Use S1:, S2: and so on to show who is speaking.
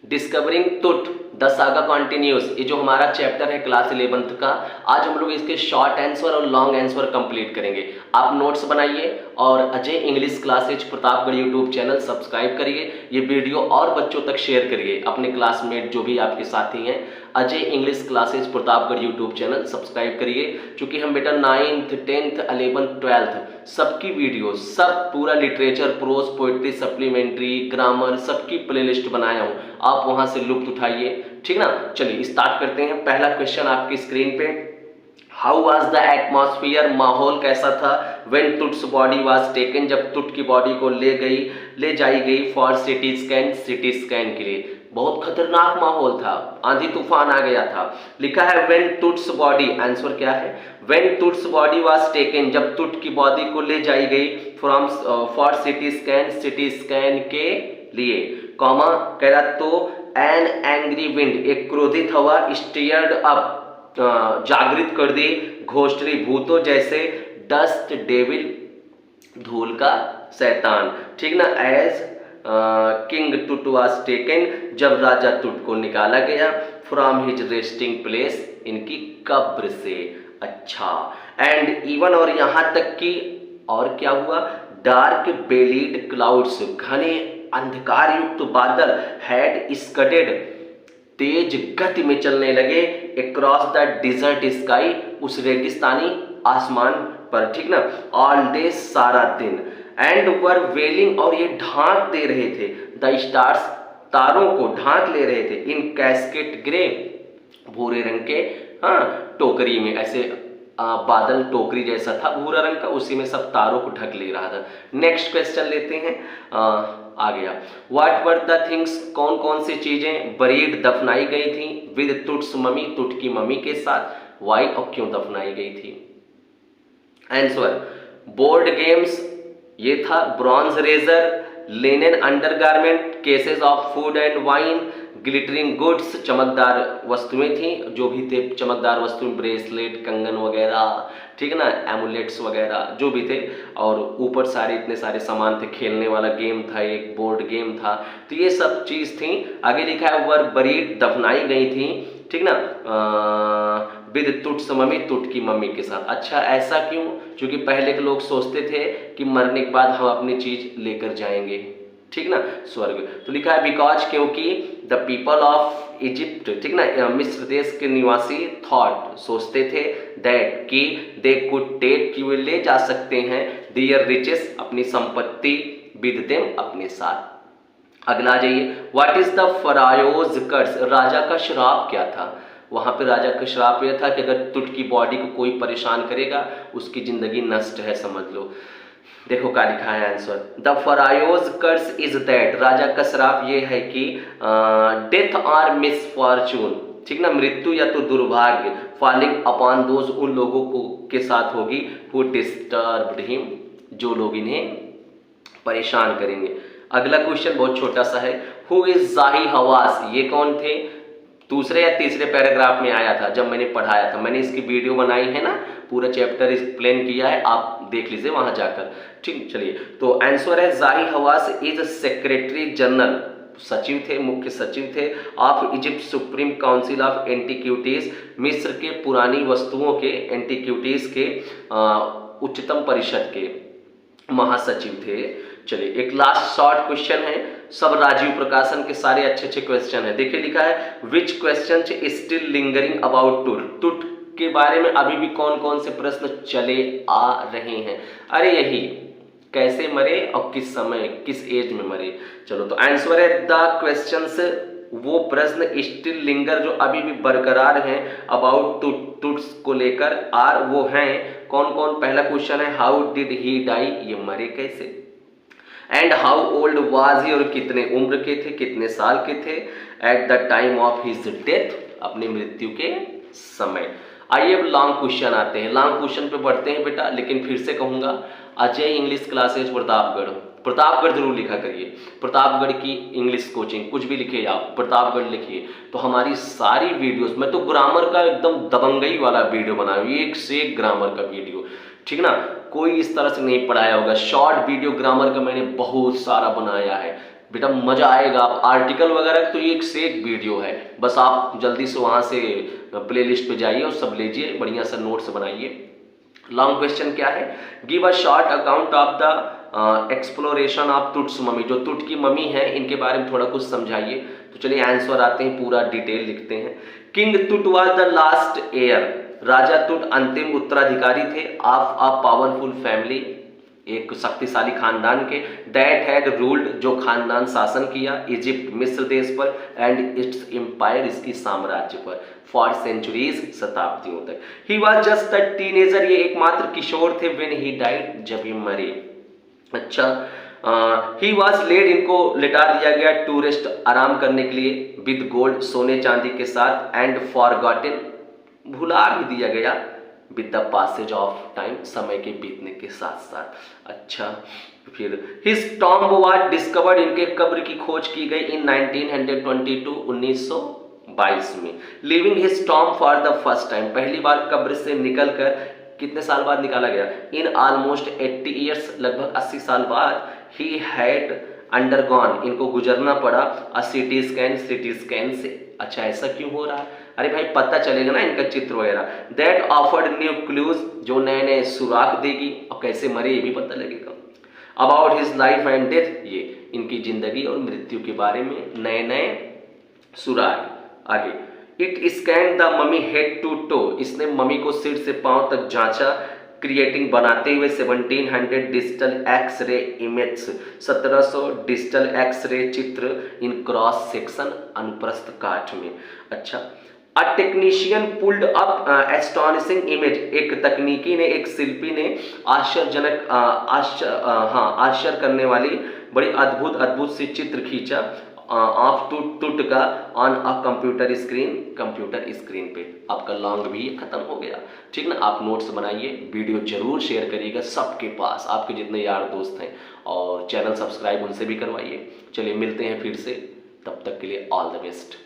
S1: Discovering तुट the saga continuous, ये जो हमारा चैप्टर है क्लास 11th का, आज हम लोग इसके शॉर्ट आंसर और लॉन्ग आंसर कंप्लीट करेंगे। आप नोट्स बनाइए और Ajay English classes Pratapgarh YouTube channel subscribe करिए। ये वीडियो और बच्चों तक शेयर करिए, अपने क्लासमेट जो भी आपके साथी हैं। Ajay English classes Pratapgarh YouTube channel subscribe करिए, क्योंकि हम बेटा 9th 10th 11th 12th सबकी वीडियो, सब पूरा literature, prose, poetry, supplementary, grammar सबकी प्लेलिस्ट बनाया हूँ, आप वहां से लुत्फ उठाइए, ठीक ना। चलिए स्टार्ट करते हैं। पहला क्वेश्चन आपकी स्क्रीन पे, हाउ वॉज द एटमॉस्फियर, माहौल कैसा था, व्हेन तुट्स बॉडी वॉज टेकन, जब तुट की बॉडी को ले जाई गई फॉर सिटी स्कैन के लिए। बहुत खतरनाक माहौल था, आंधी तूफान आ गया था। लिखा है व्हेन तुट्स बॉडी, आंसर क्या है, व्हेन तुट्स बॉडी वाज टेकन, जब तुट की बॉडी को ले जाई गई फ्रॉम फॉर सिटी स्कैन के लिए, कॉमा कह रहा तो एन एंग्री विंड, एक क्रोधित हवा, स्टीयर्ड अप, जागृत कर दी, घोष्टरी भूतों जैसे, डस्ट डेविल, धूल का शैतान, ठीक ना। एज किंग टुट वाज टेकन, जब राजा तुट को निकाला गया, फ्रॉम हिज रेस्टिंग प्लेस, इनकी कब्र से। अच्छा, एंड इवन, और यहां तक कि और क्या हुआ, डार्क बेलीड क्लाउड्स, घने अंधकार युक्त बादल, हैड स्कडेड, तेज गति में चलने लगे, अक्रॉस द डिजर्ट स्काई, उस रेगिस्तानी आसमान पर, ठीक ना। ऑल डे, सारा दिन, एंड वर वेलिंग, और ये ढांक दे रहे थे, द स्टार्स, तारों को ढांक ले रहे थे, इन कैस्केट ग्रे, भूरे रंग के, हाँ टोकरी में, ऐसे बादल टोकरी जैसा था भूरा रंग का, उसी में सब तारों को ढक ले रहा था। नेक्स्ट क्वेश्चन लेते हैं, आ गया, व्हाट वर द थिंग्स, कौन कौन सी चीजें बरीड, दफनाई गई थी, विद तुट्स मम्मी, तुट की मम्मी के साथ, वाई, और क्यों दफनाई गई थी। आंसर, बोर्ड गेम्स, ये था, bronze razor, linen undergarment, cases of food and wine, glittering goods, चमकदार वस्तुएं थी, जो भी थे चमकदार वस्तुएं, ब्रेसलेट, कंगन वगैरह, ठीक है ना, एमुलेट्स वगैरह जो भी थे, और ऊपर सारे इतने सारे सामान थे, खेलने वाला गेम था, एक बोर्ड गेम था, तो ये सब चीज थी। आगे लिखा है वर बरीड, दफनाई गई थी, ठीक ना, विद तुट्स मम्मी, तुट की मम्मी के साथ। अच्छा, ऐसा क्यों, क्योंकि पहले के लोग सोचते थे कि मरने के बाद हम अपनी चीज लेकर जाएंगे, ठीक ना, स्वर्ग। तो लिखा है बिकॉज, क्योंकि द पीपल ऑफ इजिप्ट, ठीक ना, मिस्र देश के निवासी, थॉट, सोचते थे, दैट कि दे कुड टेक, कि वे ले जा सकते हैं, देयर रिचेस, अपनी संपत्ति, विद देम, अपने साथ। अगला आ जाइए, व्हाट इज द फरायोज कर्स, राजा का श्राप क्या था। वहां पे राजा का श्राप यह था कि अगर तुट की बॉडी को कोई परेशान करेगा, उसकी जिंदगी नष्ट है, समझ लो। देखो क्या लिखा है answer, the pharaoh's curse is that, राजा का श्राप ये है कि डेथ और मिसफॉर्चून, ठीक ना, मृत्यु या तो दुर्भाग्य, फॉलिंग अपॉन दोज, उन लोगों को के साथ होगी, हु डिस्टर्ब्ड हिम, जो लोग इन्हें परेशान करेंगे। अगला क्वेश्चन बहुत छोटा सा है, हु इज जाही हवास, ये कौन थे, दूसरे या तीसरे पैराग्राफ में आया था जब मैंने पढ़ाया था, मैंने इसकी वीडियो बनाई है ना, पूरा चैप्टर एक्सप्लेन किया है, आप देख लीजिए वहां जाकर, ठीक। चलिए, तो आंसर है जाही हवास इज सेक्रेटरी जनरल, सचिव थे, मुख्य सचिव थे, of Egypt Supreme Council of Antiquities, मिस्र के पुरानी वस्तुओं के, एंटीक्यूटीज के उच्चतम परिषद के महासचिव थे। चलिए, एक लास्ट शॉर्ट क्वेश्चन है, सब राजीव प्रकाशन के सारे अच्छे अच्छे क्वेश्चन है। देखिए लिखा है, which question still lingering about तुट, तुट के बारे में अभी भी कौन कौन से प्रश्न चले आ रहे हैं। अरे यही, कैसे मरे और किस समय, किस एज में मरे। चलो, तो आंसर है द क्वेश्चंस, वो प्रश्न स्टिल लिंगर, जो अभी भी बरकरार हैं, अबाउट तुट्स को लेकर, आर, वो हैं कौन कौन। पहला क्वेश्चन है, हाउ डिड ही डाई, ये मरे कैसे, and how old was he, और कितने उम्र के थे, कितने साल के थे, at the time of his death, अपनी मृत्यु के समय। आइए अब लॉन्ग क्वेश्चन आते हैं, लॉन्ग क्वेश्चन पे बढ़ते हैं बेटा, लेकिन फिर से कहूंगा, अजय इंग्लिश क्लासेज प्रतापगढ़, प्रतापगढ़ जरूर लिखा करिए, प्रतापगढ़ की इंग्लिश कोचिंग, कुछ भी लिखिए आप, प्रतापगढ़ लिखिए, तो हमारी सारी वीडियोस, मैं तो ग्रामर का एकदम दबंगई वाला वीडियो बनाया, एक से एक ग्रामर का वीडियो, ठीक ना, कोई इस तरह से नहीं पढ़ाया होगा। शॉर्ट वीडियो ग्रामर का मैंने बहुत सारा बनाया है, बेटा मजा आएगा। आप आर्टिकल वगैरह तो एक से एक वीडियो है, बस आप जल्दी से वहां से प्लेलिस्ट पे जाइए और सब लीजिए, बढ़िया सा नोट्स बनाइए। लॉन्ग क्वेश्चन क्या है, give a short account of the exploration of Tut's mummy. जो तुट की मम्मी है इनके बारे में थोड़ा कुछ समझाइए। तो चलिए आंसर आते हैं, पूरा डिटेल लिखते हैं। King Tut was the last heir, राजा तुट अंतिम उत्तराधिकारी थे ऑफ अ पावरफुल फैमिली, एक शक्तिशाली खानदान के, दैट हैड रूल्ड, जो खानदान शासन किया, इजिप्ट मिस्र देश पर, एंड इट्स एम्पायर, इसकी साम्राज्य पर, फॉर सेंचुरीज, शताब्दियों तक। He was just a teenager, ये एकमात्र किशोर थे, व्हेन ही डाइड, जब ही मरे। अच्छा, ही वॉज लेड, इनको लिटा दिया गया, टूरिस्ट, आराम करने के लिए, विद गोल्ड, सोने चांदी के साथ, एंड फॉरगॉटन, भुला भी दिया गया, with the passage of time, समय के बीतने के साथ साथ। अच्छा, फिर हिज टॉम्ब वाज डिस्कवर्ड, इनके कब्र की खोज की गई इन 1922, 1922 में। Living his tomb for the first time, पहली बार कब्र से निकलकर कितने साल बाद निकाला गया, इन ऑलमोस्ट 80 ईयर्स, लगभग 80 साल बाद। ही हैड अंडरगॉन, इनको गुजरना पड़ा, अ सीटी स्कैन, सीटी स्कैन से। अच्छा, ऐसा क्यों हो रहा है, अरे भाई पता चलेगा ना इनका चित्र वगैरह। दैट ऑफर्ड न्यू क्लूज, जो नए नए सुराग देगी, और कैसे मरे ये भी पता लगेगा। About his life and death, ये इनकी जिंदगी और मृत्यु के बारे में नए नए सुराग। आगे, it scan the mummy head to toe, इसने ममी को सिर से पांव तक जांचा, क्रिएटिंग, बनाते हुए 1700 digital X-ray image, 1700 digital X-ray चित्र, इन क्रॉस सेक्शन, अनुप्रस्थ काट में। अच्छा, a technician pulled up astonishing image, एक तकनीकी ने, एक शिल्पी ने आश्चर्यजनक, आश्चर्य करने वाली, बड़ी अद्भुत अद्भुत सी चित्र खींचा, ऑफ टूट का, on a computer screen, computer screen पे। आपका लॉन्ग भी खत्म हो गया, ठीक ना। आप नोट्स बनाइए, वीडियो जरूर शेयर करिएगा सबके पास, आपके जितने यार दोस्त हैं, और चैनल सब्सक्राइब उनसे भी करवाइए। चलिए मिलते हैं फिर से, तब तक के लिए ऑल द बेस्ट।